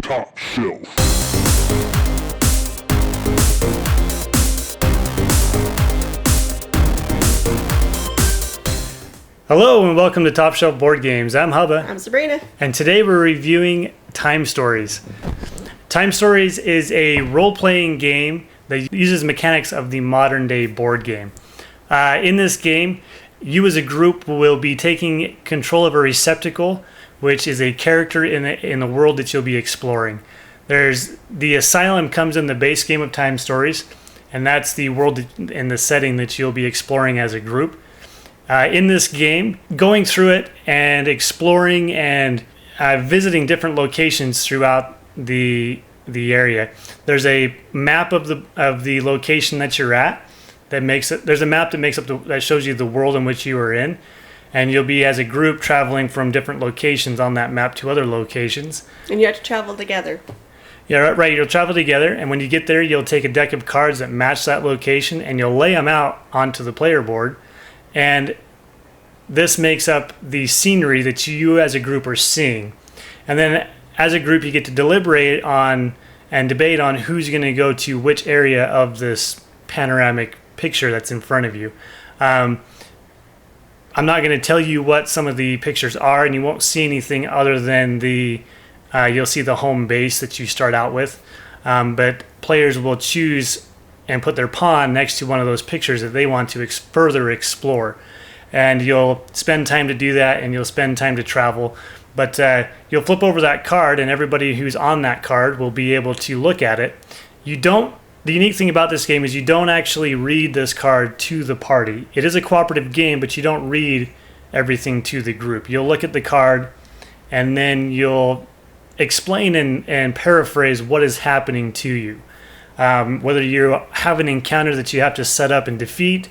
Top Shelf. Hello and welcome to Top Shelf Board Games. I'm Hubba. I'm Sabrina. And today we're reviewing Time Stories. Time Stories is a role-playing game that uses mechanics of the modern-day board game. In this game, you as a group will be taking control of a receptacle, which is a character in the world that you'll be exploring. The Asylum comes in the base game of Time Stories, and that's the world and the setting that you'll be exploring as a group. In this game, going through it and exploring and visiting different locations throughout the area. There's a map of the location that you're at that makes it. There's a map that shows you the world in which you are in, and you'll be as a group traveling from different locations on that map to other locations. And you have to travel together. Yeah, right. You'll travel together, and when you get there, you'll take a deck of cards that match that location, and you'll lay them out onto the player board. And this makes up the scenery that you as a group are seeing. And then as a group, you get to deliberate on and debate on who's going to go to which area of this panoramic picture that's in front of you. I'm not going to tell you what some of the pictures are, and you won't see anything other than you'll see the home base that you start out with. But players will choose and put their pawn next to one of those pictures that they want to further explore. And you'll spend time to do that, and you'll spend time to travel. But you'll flip over that card, and everybody who's on that card will be able to look at it. The unique thing about this game is you don't actually read this card to the party. It is a cooperative game, but you don't read everything to the group. You'll look at the card, and then you'll explain and paraphrase what is happening to you. Whether you have an encounter that you have to set up and defeat,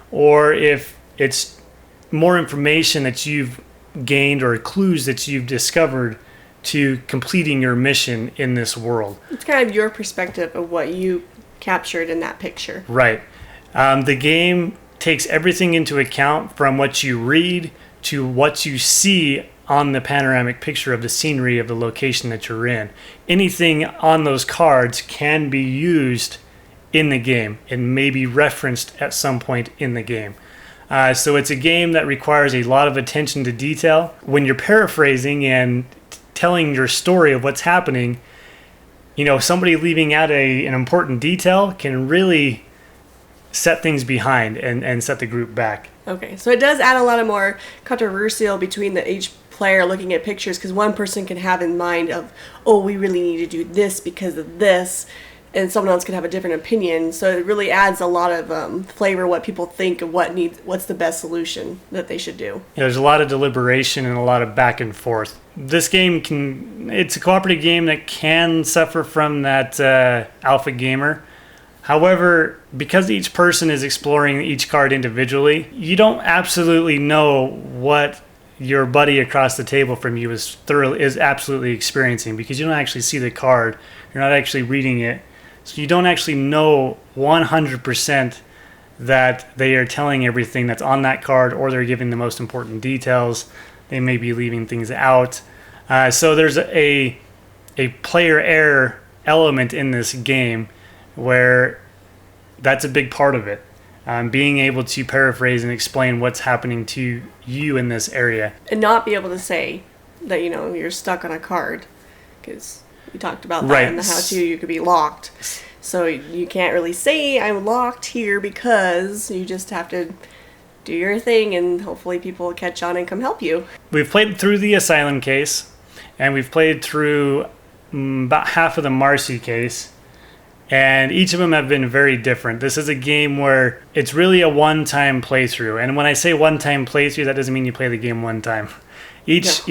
or if it's more information that you've gained or clues that you've discovered to completing your mission in this world. It's kind of your perspective of what you captured in that picture. Right. The game takes everything into account, from what you read to what you see on the panoramic picture of the scenery of the location that you're in. Anything on those cards can be used in the game and may be referenced at some point in the game. So it's a game that requires a lot of attention to detail. When you're paraphrasing and telling your story of what's happening, somebody leaving out an important detail can really set things behind and set the group back. Okay, so it does add a lot of more controversial between each player looking at pictures, because one person can have in mind of, we really need to do this because of this, and someone else could have a different opinion. So it really adds a lot of flavor, what people think of what's the best solution that they should do. There's a lot of deliberation and a lot of back and forth. This game it's a cooperative game that can suffer from that alpha gamer. However, because each person is exploring each card individually, you don't absolutely know what your buddy across the table from you is absolutely experiencing, because you don't actually see the card. You're not actually reading it. So you don't actually know 100% that they are telling everything that's on that card, or they're giving the most important details. They may be leaving things out. So there's a player error element in this game where that's a big part of it. Being able to paraphrase and explain what's happening to you in this area. And not be able to say that, you're stuck on a card, because we talked about that right. in the how-to. You could be locked. So you can't really say, I'm locked here, because you just have to do your thing, and hopefully people will catch on and come help you. We've played through the Asylum case, and we've played through about half of the Marcy case, and each of them have been very different. This is a game where it's really a one-time playthrough, and when I say one-time playthrough, that doesn't mean you play the game one time. Each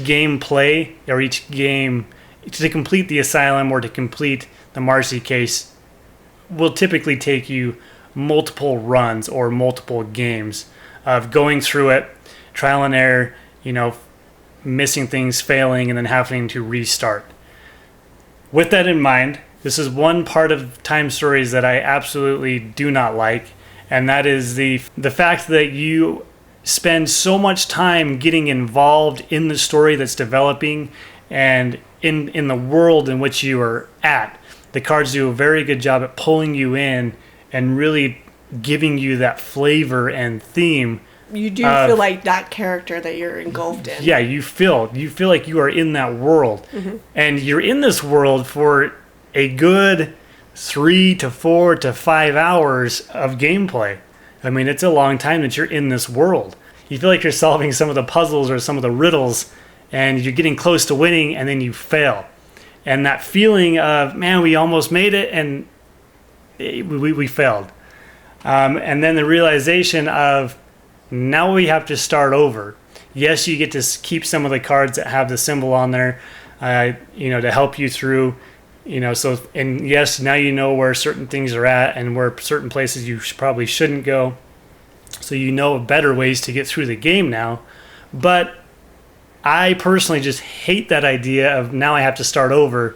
game play, or each game to complete the Asylum or to complete the Marcy case, will typically take you multiple runs or multiple games of going through it, trial and error, missing things, failing, and then having to restart. With that in mind, this is one part of Time Stories that I absolutely do not like, and that is the fact that you spend so much time getting involved in the story that's developing And in the world in which you are at, the cards do a very good job at pulling you in and really giving you that flavor and theme. You do feel like that character that you're engulfed in. Yeah, you feel like you are in that world. And you're in this world for a good 3 to 4 to 5 hours of gameplay. I mean, it's a long time that you're in this world. You feel like you're solving some of the puzzles or some of the riddles, and you're getting close to winning, and then you fail. And that feeling of, man, we almost made it, and we failed. And then the realization of, now we have to start over. Yes, you get to keep some of the cards that have the symbol on there, to help you through. So, and yes, now you know where certain things are at and where certain places you probably shouldn't go. So you know better ways to get through the game now. But I personally just hate that idea of now I have to start over,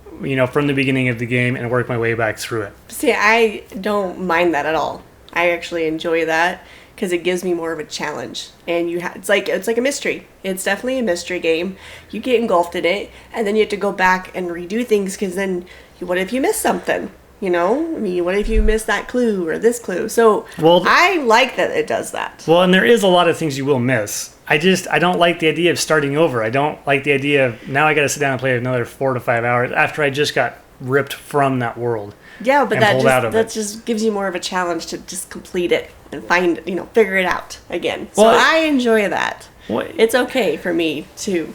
from the beginning of the game and work my way back through it. See, I don't mind that at all. I actually enjoy that because it gives me more of a challenge. And it's like a mystery. It's definitely a mystery game. You get engulfed in it, and then you have to go back and redo things because then what if you miss something? What if you miss that clue or this clue? So I like that it does that. Well, and there is a lot of things you will miss. I don't like the idea of starting over. I don't like the idea of now I got to sit down and play another 4 to 5 hours after I just got ripped from that world. Yeah, but that just gives you more of a challenge to just complete it and figure it out again. So I enjoy that. It's okay for me to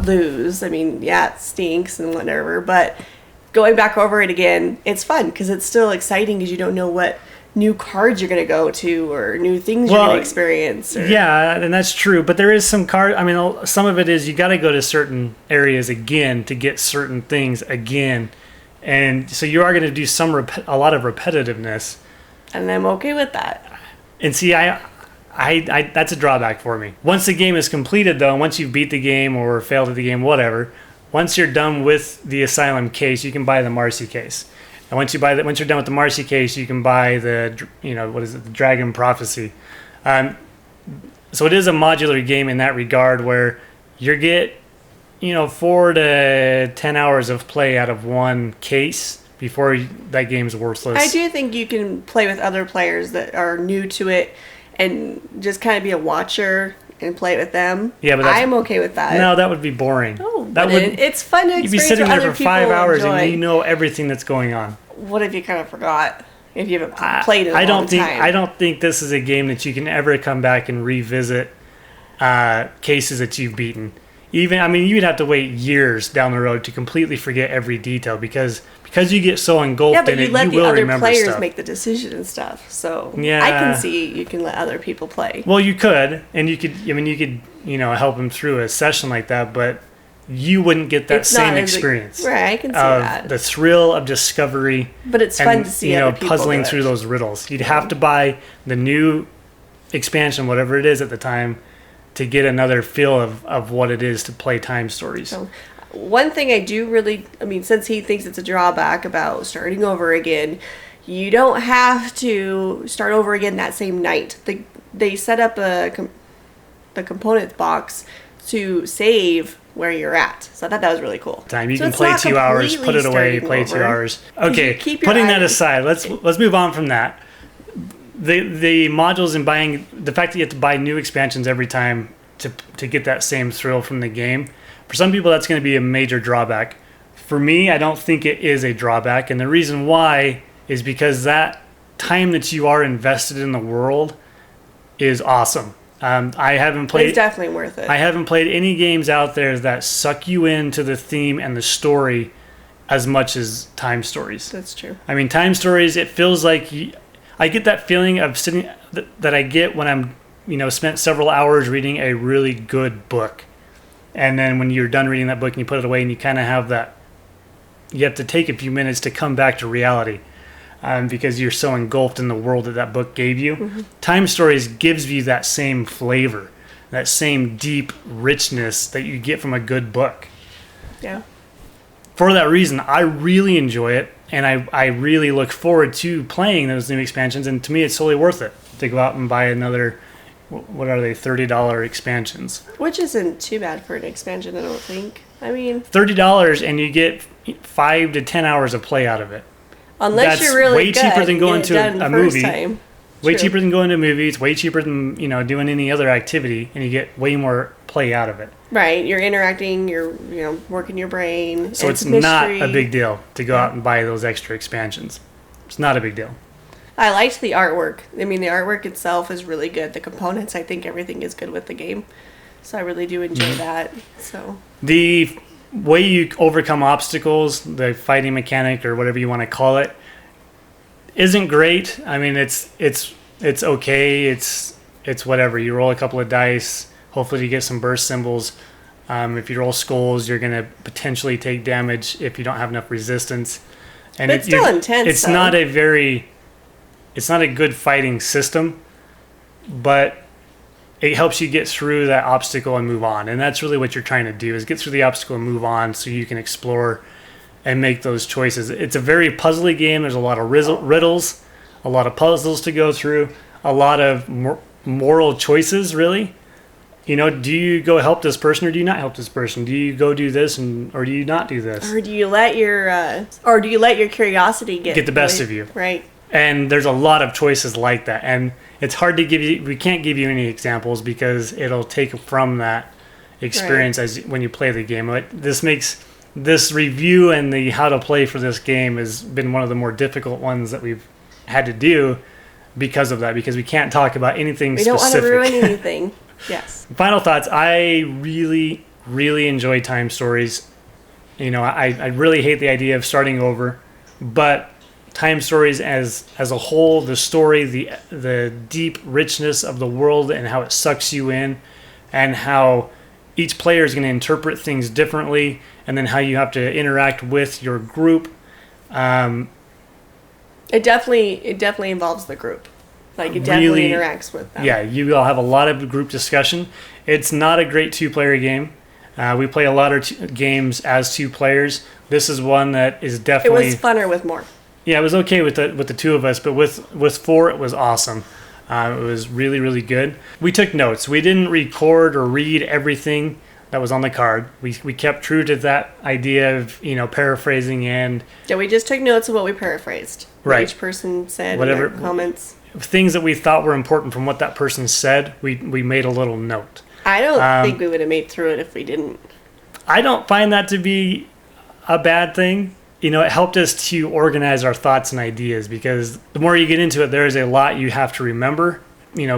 lose. I mean, yeah, it stinks and whatever, but going back over it again, it's fun because it's still exciting because you don't know what new cards you're going to go to or new things you're going to experience. Yeah, and that's true. But there is some some of it is you got to go to certain areas again to get certain things again. And so you are going to do a lot of repetitiveness. And I'm okay with that. And see, I that's a drawback for me. Once the game is completed, though, once you beat the game or failed at the game, whatever, once you're done with the Asylum case, you can buy the Marcy case. And once you're done with the Marcy case, you can buy the the Dragon Prophecy. So it is a modular game in that regard, where you get 4 to 10 hours of play out of one case before that game's worthless. I do think you can play with other players that are new to it and just kind of be a watcher and play with them. Yeah, but I'm okay with that. No, that would be boring. Oh, it's fun to experience. You'd be sitting there for 5 hours and you know everything that's going on. What if you kind of forgot? If you haven't played it a long time. I don't think this is a game that you can ever come back and revisit cases that you've beaten. You'd have to wait years down the road to completely forget every detail because you get so engulfed in it, you will remember stuff. Yeah, but you let the other players make the decision and stuff. So yeah. I can see you can let other people play. Well, you could, and you could help them through a session like that, but you wouldn't get that same experience. Right, I can see that. The thrill of discovery. But it's fun to see other people puzzling through those riddles. You'd have to buy the new expansion, whatever it is at the time, to get another feel of what it is to play Time Stories. So, one thing I do really, since he thinks it's a drawback about starting over again, you don't have to start over again that same night. They set up the component box to save where you're at. So I thought that was really cool. You can play 2 hours, put it away, play 2 hours. Okay, putting that aside, let's move on from that. The modules and buying, the fact that you have to buy new expansions every time to get that same thrill from the game, for some people that's going to be a major drawback. For me, I don't think it is a drawback, and the reason why is because that time that you are invested in the world is awesome. I haven't played. It's definitely worth it. I haven't played any games out there that suck you into the theme and the story as much as Time Stories. That's true. Time Stories, it feels like I get that feeling of sitting that I get when I'm spent several hours reading a really good book, and then when you're done reading that book and you put it away and you kind of have that, you have to take a few minutes to come back to reality. Because you're so engulfed in the world that book gave you. Mm-hmm. Time Stories gives you that same flavor, that same deep richness that you get from a good book. Yeah. For that reason, I really enjoy it, and I really look forward to playing those new expansions, and to me it's totally worth it to go out and buy another, what are they, $30 expansions. Which isn't too bad for an expansion, I don't think. I mean, $30 and you get 5 to 10 hours of play out of it. unless That's you're really way good, cheaper than you going get to it done a first movie. time. Way True. cheaper than going to a movie. It's way cheaper than doing any other activity, and you get way more play out of it. Right, you're interacting, you're working your brain. So it's not a big deal to go out and buy those extra expansions. It's not a big deal. I liked the artwork. I mean, the artwork itself is really good. The components, I think everything is good with the game. So I really do enjoy that. So The way you overcome obstacles, the fighting mechanic or whatever you want to call it, isn't great. I mean, it's okay. It's whatever. You roll a couple of dice. Hopefully, you get some burst symbols. If you roll skulls, you're going to potentially take damage if you don't have enough resistance. And But it's still intense, It's though. not a good fighting system, but it helps you get through that obstacle and move on. And that's really what you're trying to do, is get through the obstacle and move on so you can explore and make those choices. It's a very puzzly game. There's a lot of riddles, a lot of puzzles to go through, a lot of moral choices, really. Do you go help this person or do you not help this person? Do you go do this or do you not do this? or do you let your curiosity get The best of you? Right. And there's a lot of choices like that. And it's hard to we can't give you any examples because it'll take from that experience as when you play the game. This review and the how to play for this game has been one of the more difficult ones that we've had to do because of that, because we can't talk about anything We don't specific. want to ruin anything. Yes. Final thoughts. I really, really enjoy time stories. I really hate the idea of starting over, but time stories as a whole, the story, the deep richness of the world and how it sucks you in, and how each player is going to interpret things differently, and then how you have to interact with your group. It definitely involves the group. Like, it definitely Really- interacts with them. Yeah, you will have a lot of group discussion. It's not a great two-player game. We play a lot of games as 2 players. This is one that is It definitely... was funner with more. Yeah, it was okay with the 2 of us, but with 4, it was awesome. It was really, really good. We took notes. We didn't record or read everything that was on the card. We kept true to that idea of paraphrasing and Yeah, we just took notes of what we paraphrased. What Right. each person said Whatever- in their comments. things that we thought were important from what that person said. We made a little note. I don't think we would have made through it if we didn't. I don't find that to be a bad thing. It helped us to organize our thoughts and ideas, because the more you get into it, there is a lot you have to remember.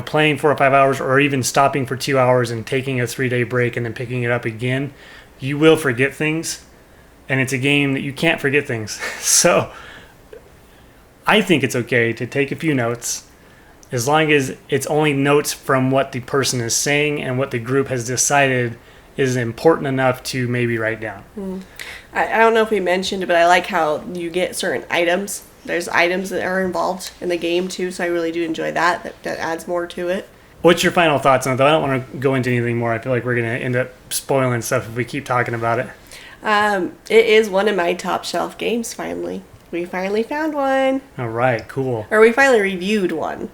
Playing 4 or 5 hours, or even stopping for 2 hours and taking a 3-day break and then picking it up again, you will forget things. And it's a game that you can't forget things. So I think it's okay to take a few notes, as long as it's only notes from what the person is saying and what the group has decided is important enough to maybe write down. I don't know if we mentioned it, but I like how you get certain items. There's items that are involved in the game too, so I really do enjoy that. That adds more to it. What's your final thoughts on it, though? I don't want to go into anything more. I feel like we're going to end up spoiling stuff if we keep talking about it. It is one of my top shelf games, finally. We finally found one. All right, cool. Or we finally reviewed one.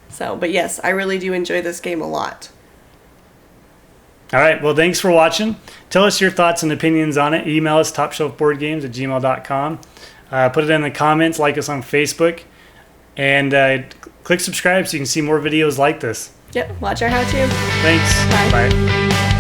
So, but yes, I really do enjoy this game a lot. All right, well, thanks for watching. Tell us your thoughts and opinions on it. Email us, topshelfboardgames@gmail.com. Put it in the comments, like us on Facebook, and click subscribe so you can see more videos like this. Yep, watch our how-to. Thanks. Bye. Bye.